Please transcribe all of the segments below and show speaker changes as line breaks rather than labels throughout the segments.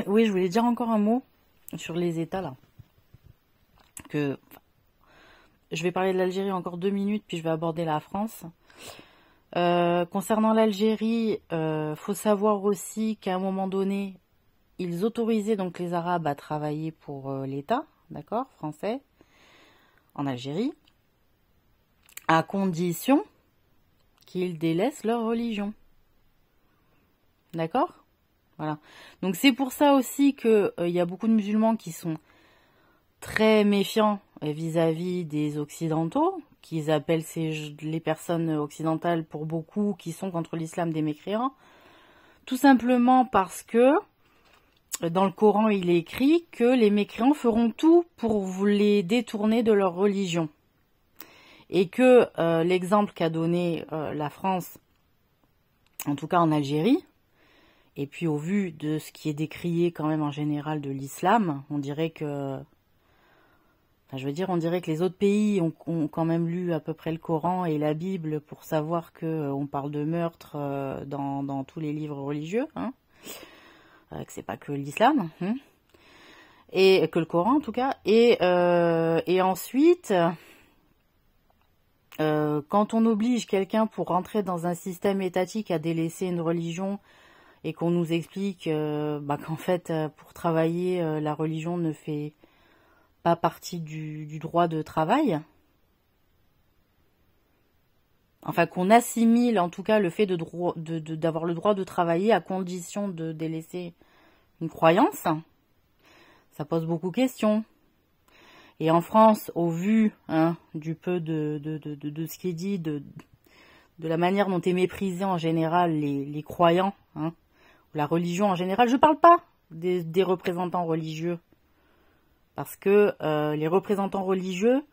Oui, je voulais dire encore un mot sur les États, là. Je vais parler de l'Algérie encore 2 minutes, puis je vais aborder la France. Concernant l'Algérie, faut savoir aussi qu'à un moment donné, ils autorisaient donc les Arabes à travailler pour l'État, d'accord, français, en Algérie, à condition qu'ils délaissent leur religion. D'accord? Voilà. Donc c'est pour ça aussi que y a beaucoup de musulmans qui sont très méfiants vis-à-vis des Occidentaux, qu'ils appellent les personnes occidentales pour beaucoup qui sont contre l'islam des mécréants, tout simplement parce que dans le Coran il est écrit que les mécréants feront tout pour vous les détourner de leur religion. Et que l'exemple qu'a donné la France, en tout cas en Algérie, et puis au vu de ce qui est décrié quand même en général de l'islam, on dirait que... Enfin, je veux dire, on dirait que les autres pays ont quand même lu à peu près le Coran et la Bible pour savoir que on parle de meurtre dans tous les livres religieux, hein, que c'est pas que l'islam, hein, et que le Coran en tout cas. Et ensuite, quand on oblige quelqu'un pour rentrer dans un système étatique à délaisser une religion et qu'on nous explique qu'en fait, pour travailler, la religion ne fait pas partie du droit de travail. Enfin, qu'on assimile en tout cas le fait d'avoir le droit de travailler à condition de délaisser une croyance, ça pose beaucoup de questions. Et en France, au vu du peu de ce qui est dit, de la manière dont est méprisé en général les croyants, la religion en général, je parle pas des représentants religieux, parce que les représentants religieux,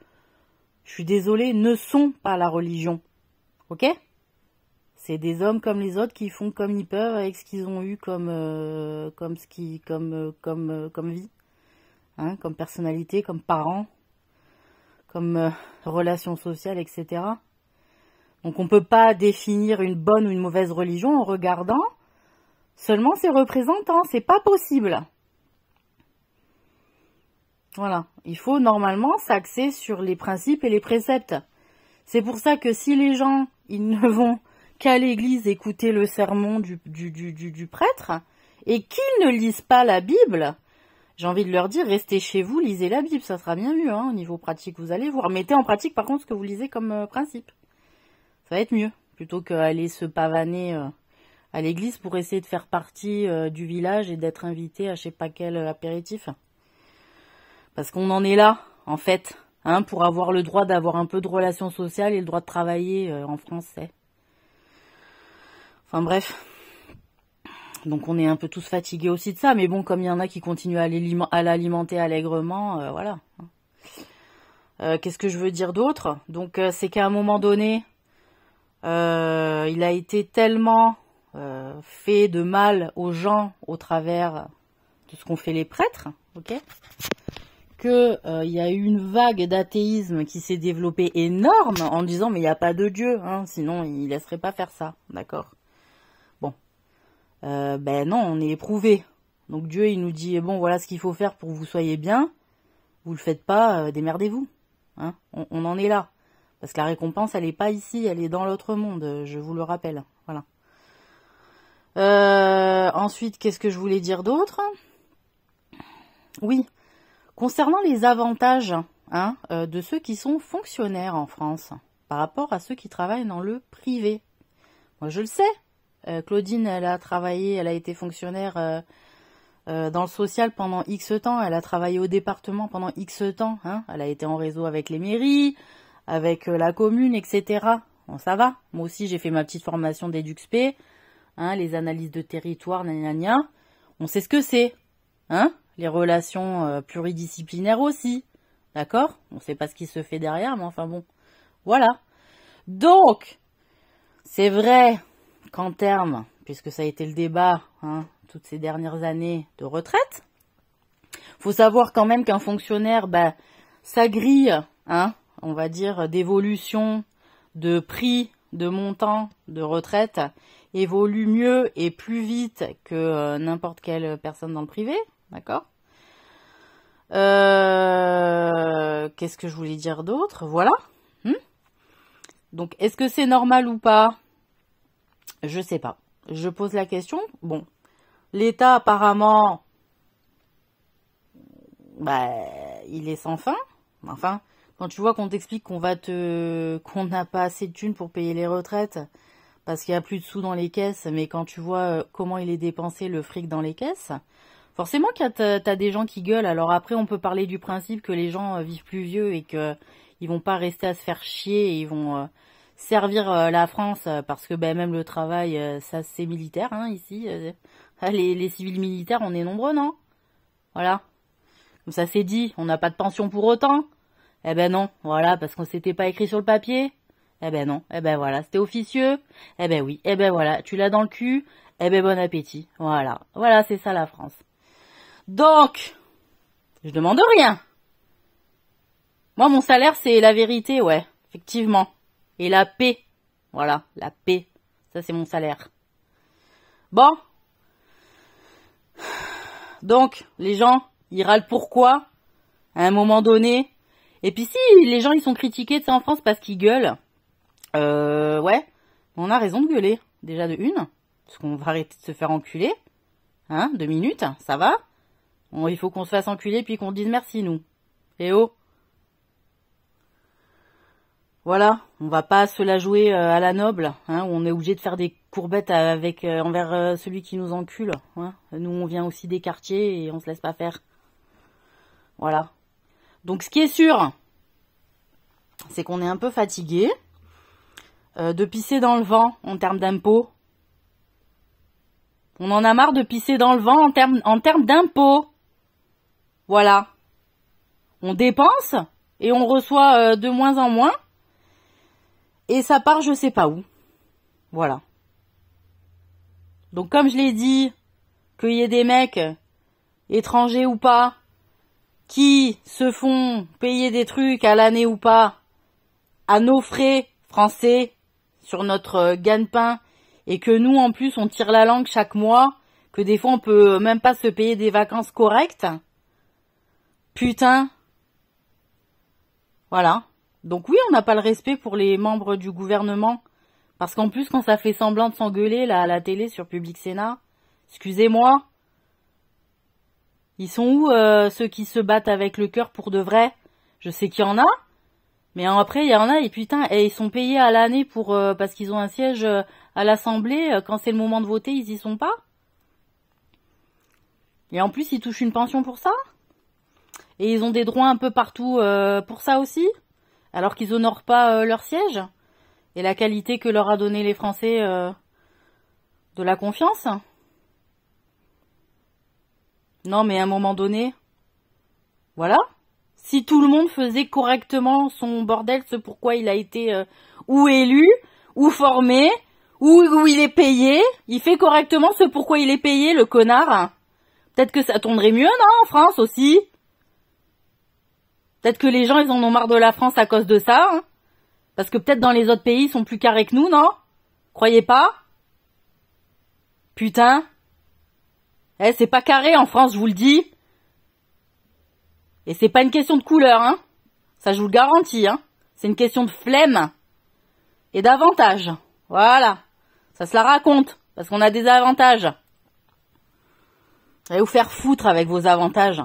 je suis désolée, ne sont pas la religion. Ok? C'est des hommes comme les autres qui font comme ils peuvent avec ce qu'ils ont eu comme vie, comme personnalité, comme parents, comme relations sociales, etc. Donc on peut pas définir une bonne ou une mauvaise religion en regardant seulement ses représentants, c'est pas possible. Voilà, il faut normalement s'axer sur les principes et les préceptes. C'est pour ça que si les gens, ils ne vont qu'à l'église écouter le sermon du prêtre, et qu'ils ne lisent pas la Bible, j'ai envie de leur dire, restez chez vous, lisez la Bible, ça sera bien mieux, au niveau pratique, vous allez voir. Mettez en pratique par contre ce que vous lisez comme principe. Ça va être mieux, plutôt qu'aller se pavaner à l'église pour essayer de faire partie du village et d'être invité à je sais pas quel apéritif. Parce qu'on en est là, en fait, pour avoir le droit d'avoir un peu de relations sociales et le droit de travailler en français. Enfin bref. Donc on est un peu tous fatigués aussi de ça, mais bon, comme il y en a qui continuent à l'alimenter allègrement, voilà. Qu'est-ce que je veux dire d'autre? Donc c'est qu'à un moment donné, il a été tellement fait de mal aux gens au travers de ce qu'ont fait les prêtres, ok, que y a eu une vague d'athéisme qui s'est développée énorme en disant mais il n'y a pas de Dieu, sinon il laisserait pas faire ça, d'accord. Bon, ben non, on est éprouvé. Donc Dieu il nous dit bon voilà ce qu'il faut faire pour que vous soyez bien, vous le faites pas, démerdez-vous, on en est là. Parce que la récompense elle est pas ici, elle est dans l'autre monde, je vous le rappelle, voilà. Ensuite qu'est-ce que je voulais dire d'autre? Oui. Concernant les avantages de ceux qui sont fonctionnaires en France par rapport à ceux qui travaillent dans le privé. Moi je le sais, Claudine elle a travaillé, elle a été fonctionnaire dans le social pendant X temps, elle a travaillé au département pendant X temps, elle a été en réseau avec les mairies, avec la commune, etc. Bon ça va, moi aussi j'ai fait ma petite formation d'EduxP, les analyses de territoire, gna. On sait ce que c'est, les relations pluridisciplinaires aussi, d'accord? On sait pas ce qui se fait derrière, mais enfin bon, voilà. Donc, c'est vrai qu'en termes, puisque ça a été le débat toutes ces dernières années de retraite, faut savoir quand même qu'un fonctionnaire, sa grille, on va dire, d'évolution, de prix, de montant, de retraite, évolue mieux et plus vite que n'importe quelle personne dans le privé, d'accord? Qu'est-ce que je voulais dire d'autre? Voilà. Donc, est-ce que c'est normal ou pas? Je sais pas. Je pose la question. Bon, l'État apparemment, bah, il est sans fin. Enfin, quand tu vois qu'on t'explique qu'on n'a pas assez de thunes pour payer les retraites, parce qu'il y a plus de sous dans les caisses, mais quand tu vois comment il est dépensé le fric dans les caisses, forcément t'as des gens qui gueulent. Alors après, on peut parler du principe que les gens vivent plus vieux et que ils vont pas rester à se faire chier, et ils vont servir la France, parce que ben, même le travail, ça c'est militaire, hein, ici. Les civils militaires, on est nombreux, non? Voilà. Comme ça c'est dit, on n'a pas de pension pour autant. Eh ben non, voilà, parce qu'on s'était pas écrit sur le papier. Eh ben non, eh ben voilà, c'était officieux. Eh ben oui, eh ben voilà, tu l'as dans le cul. Eh ben bon appétit. Voilà, voilà, c'est ça la France. Donc, je demande rien. Moi, mon salaire, c'est la vérité, ouais, effectivement. Et la paix. Voilà, la paix. Ça, c'est mon salaire. Bon. Donc, les gens, ils râlent pourquoi, à un moment donné. Et puis si, les gens, ils sont critiqués, tu sais, en France, parce qu'ils gueulent. Ouais. On a raison de gueuler. Déjà de une. Parce qu'on va arrêter de se faire enculer. Hein, 2 minutes, ça va? Il faut qu'on se fasse enculer puis qu'on dise merci, nous. Eh oh. Voilà, on va pas se la jouer à la noble, hein, où on est obligé de faire des courbettes envers celui qui nous encule. Hein. Nous, on vient aussi des quartiers et on se laisse pas faire. Voilà. Donc, ce qui est sûr, c'est qu'on est un peu fatigué de pisser dans le vent en termes d'impôts. On en a marre de pisser dans le vent en termes d'impôts. Voilà. On dépense et on reçoit de moins en moins. Et ça part je sais pas où. Voilà. Donc comme je l'ai dit, qu'il y ait des mecs, étrangers ou pas, qui se font payer des trucs à l'année ou pas, à nos frais français, sur notre gagne-pain, et que nous en plus on tire la langue chaque mois, que des fois on peut même pas se payer des vacances correctes. Putain. Voilà. Donc oui, on n'a pas le respect pour les membres du gouvernement. Parce qu'en plus, quand ça fait semblant de s'engueuler là, à la télé sur Public Sénat, excusez-moi, ils sont où ceux qui se battent avec le cœur pour de vrai? Je sais qu'il y en a, mais après il y en a et putain, et ils sont payés à l'année pour parce qu'ils ont un siège à l'Assemblée. Quand c'est le moment de voter, ils y sont pas. Et en plus, ils touchent une pension pour ça. Et ils ont des droits un peu partout pour ça aussi. Alors qu'ils honorent pas leur siège et la qualité que leur a donné les Français de la confiance. Non, mais à un moment donné, voilà. Si tout le monde faisait correctement son bordel, ce pourquoi il a été ou élu, ou formé, ou il est payé, il fait correctement ce pourquoi il est payé, le connard. Peut-être que ça tournerait mieux, non, en France aussi. Peut-être que les gens, ils en ont marre de la France à cause de ça. Hein. Parce que peut-être dans les autres pays, ils sont plus carrés que nous, non? Croyez pas? Putain. Eh, c'est pas carré en France, je vous le dis. Et c'est pas une question de couleur, hein. Ça, je vous le garantis, hein. C'est une question de flemme. Et d'avantages. Voilà. Ça se la raconte. Parce qu'on a des avantages. Allez vous faire foutre avec vos avantages.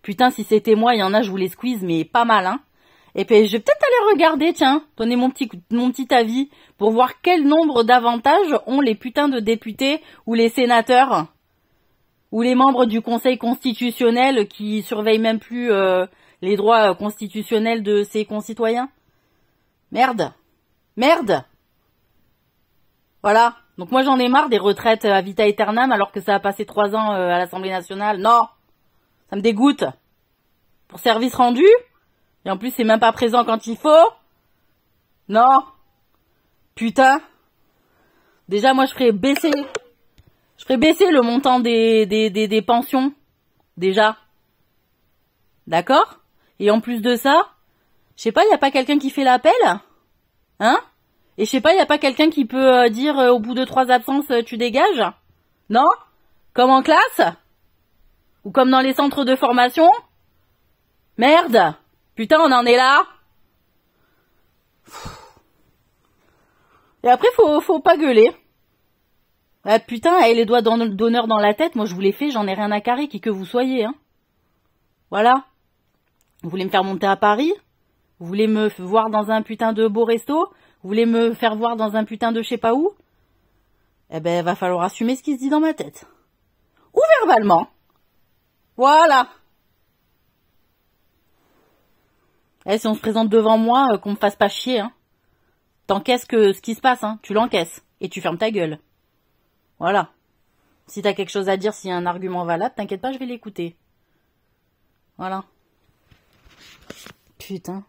Putain, si c'était moi, il y en a, je vous les squeeze, mais pas mal, hein. Et puis, je vais peut-être aller regarder, tiens, donner mon petit avis, pour voir quel nombre d'avantages ont les putains de députés, ou les sénateurs, ou les membres du Conseil constitutionnel, qui surveillent même plus les droits constitutionnels de ses concitoyens. Merde. Merde. Voilà. Donc moi, j'en ai marre des retraites à vita aeternam, alors que ça a passé 3 ans à l'Assemblée nationale. Non. Ça me dégoûte. Pour service rendu. Et en plus, c'est même pas présent quand il faut. Non. Putain. Déjà, moi, je ferais baisser le montant des pensions. Déjà. D'accord? Et en plus de ça, je sais pas, y a pas quelqu'un qui fait l'appel? Hein? Et je sais pas, y a pas quelqu'un qui peut dire au bout de 3 absences, tu dégages? Non? Comme en classe? Ou comme dans les centres de formation? Merde! Putain, on en est là! Et après, faut pas gueuler. Ah putain, les doigts d'honneur dans la tête, moi je vous les fais, j'en ai rien à carrer, qui que vous soyez, hein. Voilà. Vous voulez me faire monter à Paris? Vous voulez me voir dans un putain de beau resto? Vous voulez me faire voir dans un putain de je sais pas où? Eh ben, va falloir assumer ce qui se dit dans ma tête. Ou verbalement. Voilà. Eh, si on se présente devant moi, qu'on me fasse pas chier, hein. T'encaisses que ce qui se passe, hein. Tu l'encaisses. Et tu fermes ta gueule. Voilà. Si t'as quelque chose à dire, s'il y a un argument valable, t'inquiète pas, je vais l'écouter. Voilà. Putain.